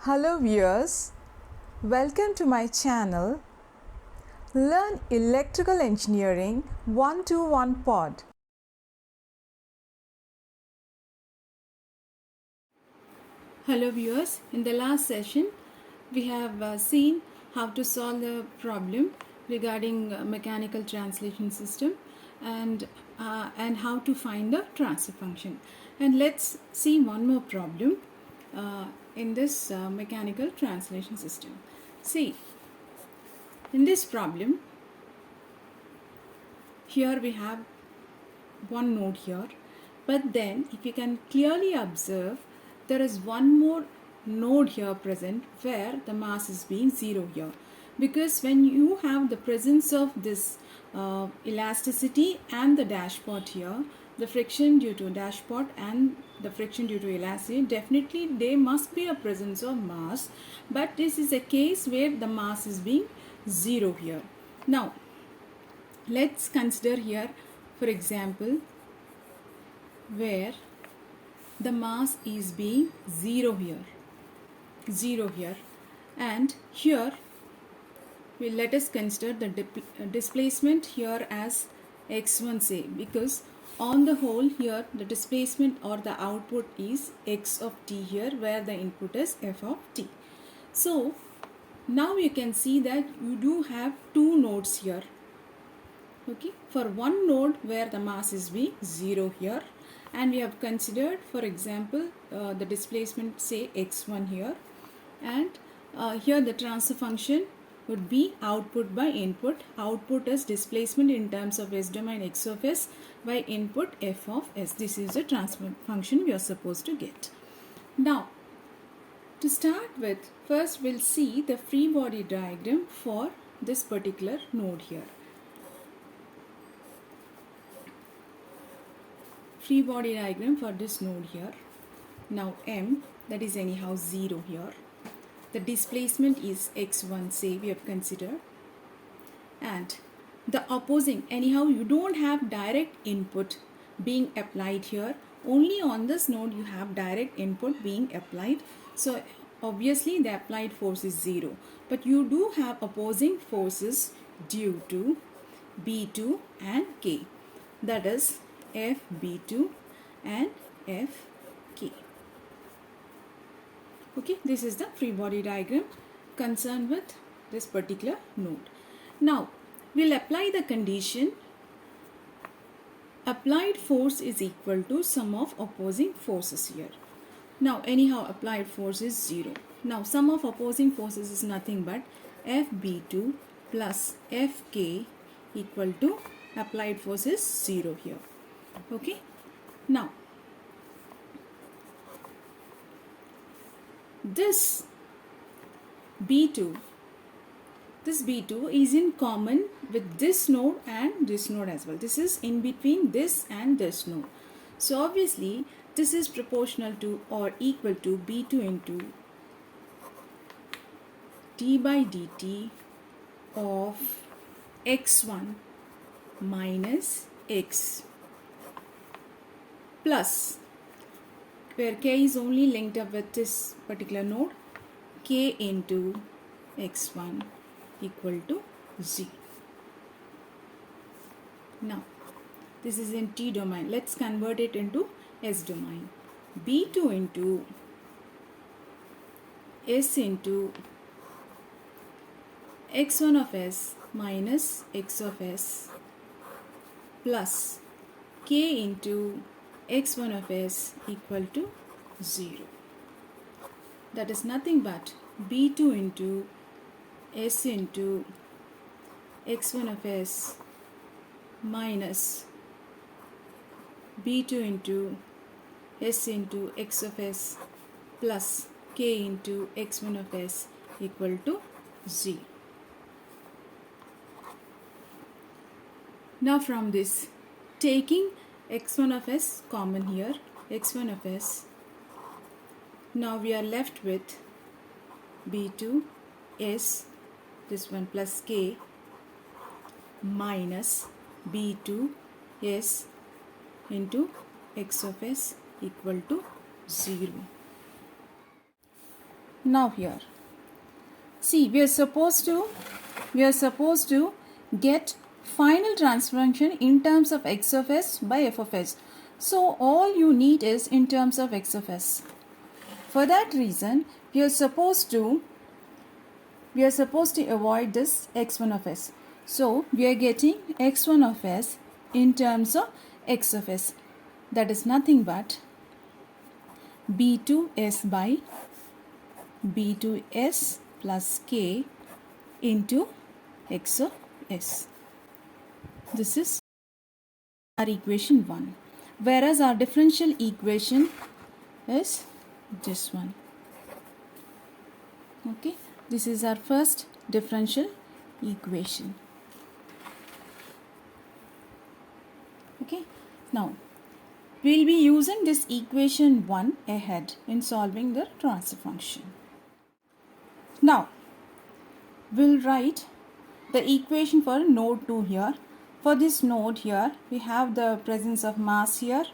Hello viewers, welcome to my channel Learn Electrical Engineering 121 Pod. Hello viewers, in the last session we have seen how to solve the problem regarding mechanical translation system and how to find the transfer function. And let's see one more problem in this mechanical translation system. See, in this problem here we have one node here, but then if you can clearly observe, there is one more node here present where the mass is being 0 here, because when you have the presence of this elasticity and the dashpot here, the friction due to dashpot and the friction due to elasticity, definitely there must be a presence of mass, but this is a case where the mass is being 0 here. Now let's consider here, for example, where the mass is being 0 here, and here let us consider the displacement here as x1, say, because on the whole here the displacement or the output is x of t here, where the input is f of t. So now you can see that you do have two nodes here. Okay, for one node where the mass is being 0 here, and we have considered, for example, the displacement, say x1 here, and here the transfer function would be output by input. Output is displacement in terms of s domain x of s by input f of s. This is the transfer function we are supposed to get. Now to start with, first we'll see the free body diagram for this particular node here. Free body diagram for this node here. Now m, that is anyhow 0 here. The displacement is x1, say, we have considered, and the opposing, anyhow you don't have direct input being applied here. Only on this node you have direct input being applied, so obviously the applied force is 0, but you do have opposing forces due to B2 and K, that is FB2 and FK. Okay, this is the free body diagram concerned with this particular node. Now we'll apply the condition applied force is equal to sum of opposing forces here. Now anyhow applied force is 0. Now sum of opposing forces is nothing but FB2 plus FK equal to applied force is 0 here. Okay, now this B2 is in common with this node and this node as well. This is in between this and this node, so obviously this is proportional to or equal to B2 into d by dt of x1 minus x plus, where k is only linked up with this particular node, k into x1 equal to 0. Now this is in t domain. Let's convert it into s domain. B2 into s into x1 of s minus x of s plus k into x1 of s equal to 0. That is nothing but B2 into s into x1 of s minus B2 into s into x of s plus k into x1 of s equal to 0. Now from this, taking x1 of s common here, x1 of s, now we are left with B2 s, this one, plus k minus B2 s into x of s equal to 0. Now here, see, we are supposed to get final transfer function in terms of x of s by f of s. So all you need is in terms of x of s. For that reason, we are supposed to avoid this x1 of s. So we are getting x1 of s in terms of x of s. That is nothing but b2s by b2s plus k into x of s. This is our equation 1. Whereas our differential equation is this one. Okay, this is our first differential equation. Okay, now we'll be using this equation 1 ahead in solving the transfer function. Now we'll write the equation for node 2 here. For this node here, we have the presence of mass here,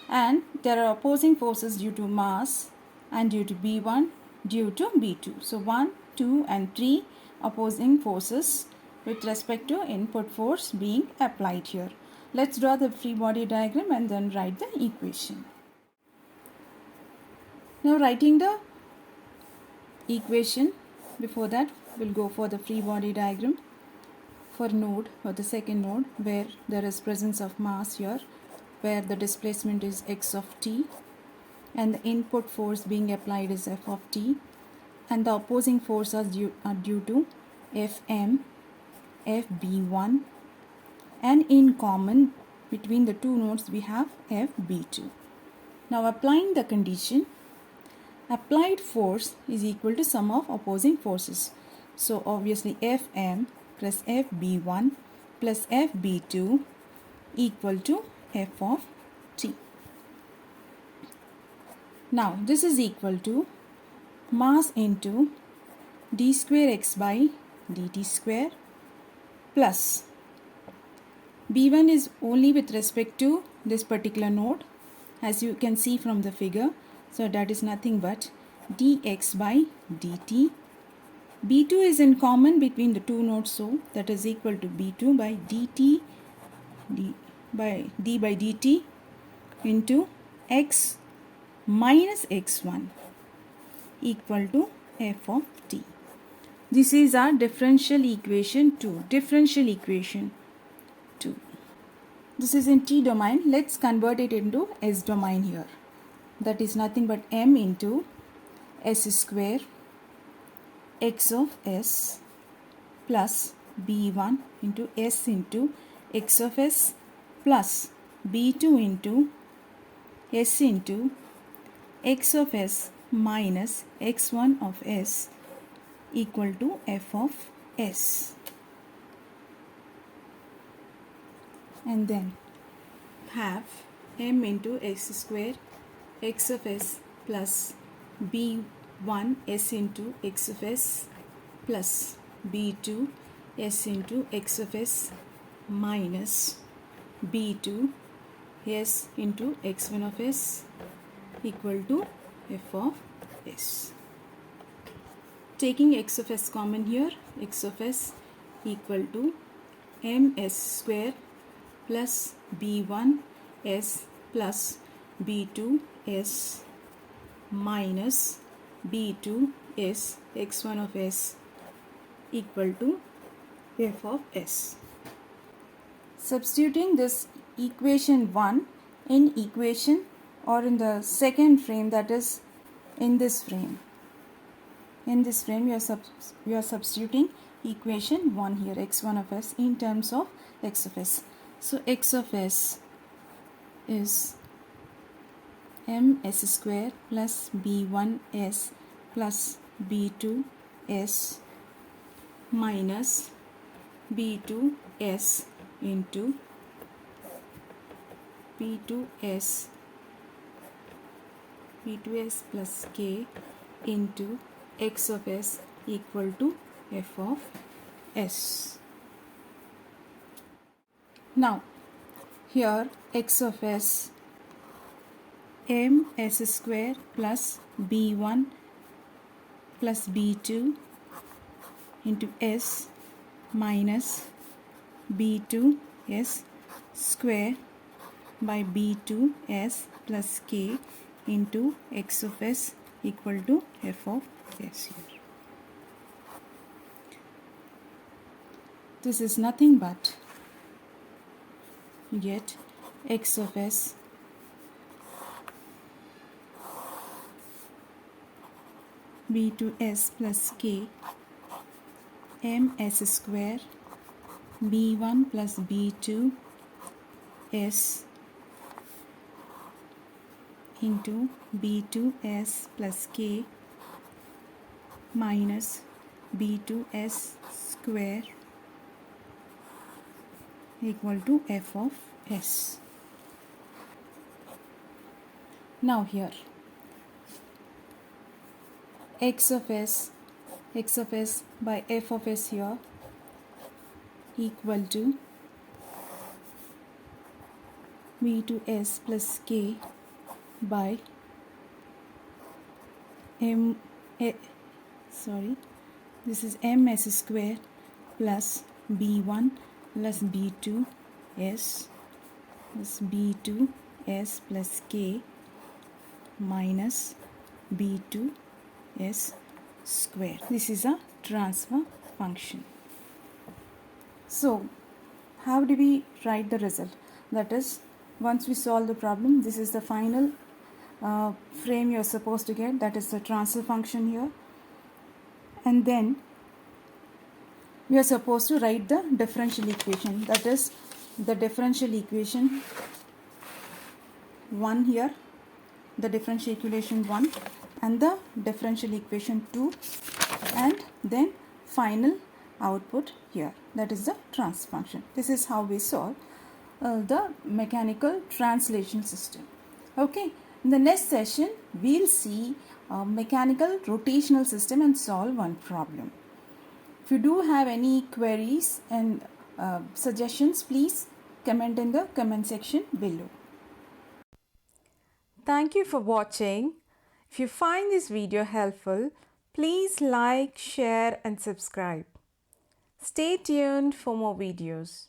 and there are opposing forces due to mass and due to B1, due to B2. So 1, 2 and 3 opposing forces with respect to input force being applied here. Let's draw the free body diagram and then write the equation. Now writing the equation, before that we'll go for the free body diagram for the second node, where there is presence of mass here, where the displacement is x of t and the input force being applied is f of t, and the opposing forces are due to Fm, Fb1, and in common between the two nodes we have Fb2. Now applying the condition, applied force is equal to sum of opposing forces. So obviously Fm plus Fb1 plus Fb2 equal to f of t. Now this is equal to mass into d square x by dt square plus B1 is only with respect to this particular node, as you can see from the figure. So that is nothing but dx by dt. B2 is in common between the two nodes, so that is equal to B2 by dt d by dt into x minus x1 equal to f of t. This is our differential equation 2. This is in t domain. Let's convert it into s domain here. That is nothing but m into s square x of s plus b1 into s into x of s plus b2 into s into x of s minus x1 of s equal to f of s. And then have m into x square x of s plus b1 s into x of s plus b2 s into x of s minus b2 s into x1 of s equal to f of s. Taking x of s common here, x of s equal to ms square plus b1 s plus b2 s minus b2 s x1 of s equal to f of s. Substituting this equation 1 in equation or in the second frame, that is in this frame. In this frame you are substituting equation 1 here, x1 of s in terms of x of s. So x of s is ms square plus b1s plus b2s minus b2s into b2s plus k into x of s equal to f of s. Now here x of s ms square plus b1 plus b2 into s minus b2s square by b2s plus k into x of s equal to f of s here. This is nothing but you get x of s b2s plus k ms square b1 plus b2 s into b2s plus k minus b2s square equal to f of s. Now here x of s by f of s here equal to b2s plus k by this is ms square plus b1 plus b2 s plus b2 s plus k minus b2 s square. This is a transfer function. So how do we write the result? That is, once we solve the problem, this is the final frame you are supposed to get. That is the transfer function here. And then we are supposed to write the differential equation. That is the differential equation 1 here, the differential equation 1 and the differential equation 2, and then final output here. That is the transfer function. This is how we solve the mechanical translation system. Okay, in the next session we'll see mechanical rotational system and solve one problem. If you do have any queries and suggestions, please comment in the comment section below. Thank you for watching. If you find this video helpful, please like, share and subscribe. Stay tuned for more videos.